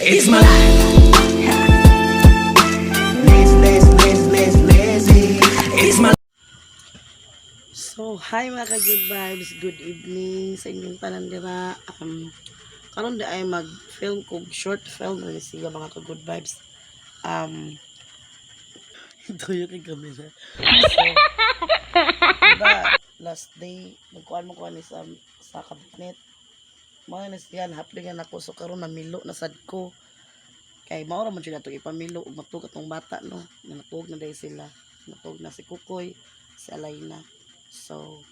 It's my lazy. It's my. So, hi mga ka-good vibes, good evening sa inyong tanan dira. Karon di ay mag-film kog short film rin siya mga ka-good vibes. Ito yung kay camera. So, diba, last day, nagkuhan mo kuhan ni sa cabinet. Mga nasyan, haplingan ako. So, karon namilo na sad ko. Kay maura man siya itong ipamilo. Ug matug atong bata, no? Natug na dahil sila. Natug na si Cocoi, si Alayna. So,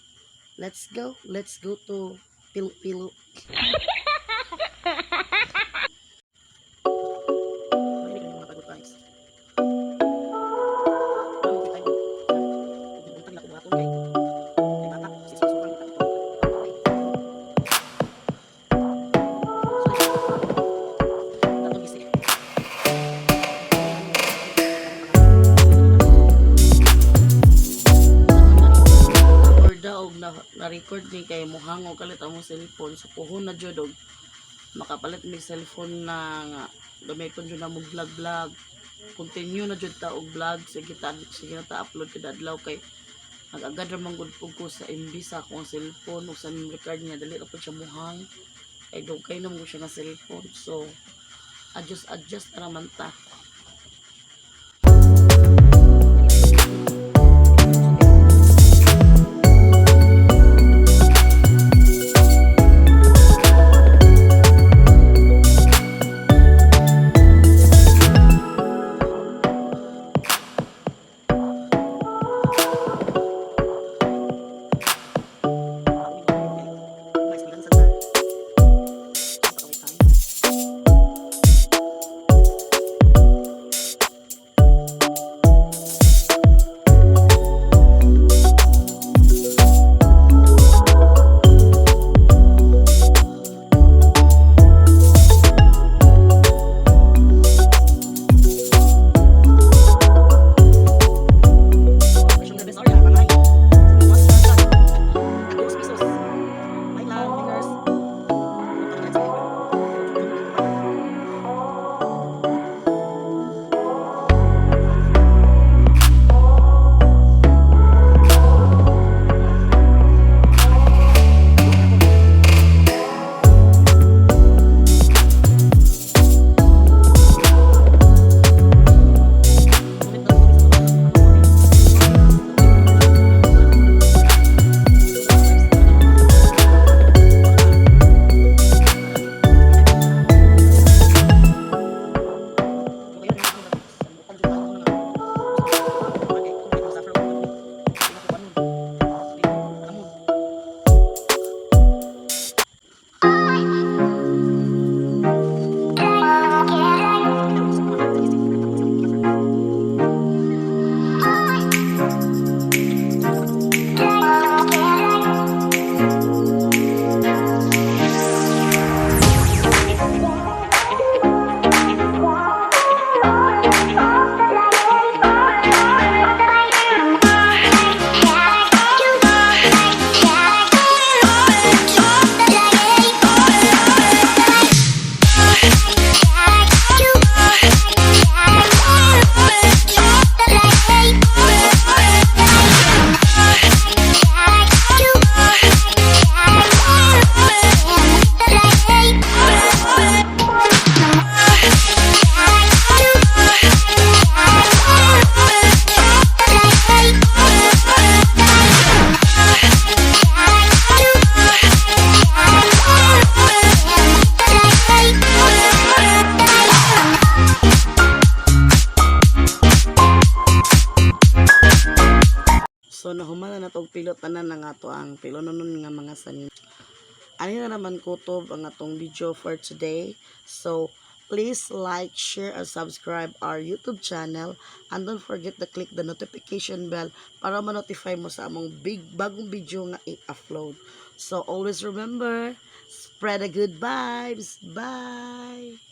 let's go to Pilo-Pilo. Na-record ni kay muhangog kalit ang cellphone sa puhon na jud og makapalit mi cellphone na nga gamiton jud na mo vlog continue na jud ta og vlog sige na ta upload kada adlaw kay nag-agad ra man gud ko sa MB sa akong cellphone ug sa memory card niya dali ra pud siya muhang kay dugay na mo siya nga cellphone so adjust ra man ta. So nahuman na natong pilot tanan na nga to ang pilononon nga mga sanina. Ani na naman kutob ang atong video for today. So please like, share, and subscribe our YouTube channel, and don't forget to click the notification bell para ma-notify mo sa among bagong video nga i-upload. So always remember, spread the good vibes. Bye.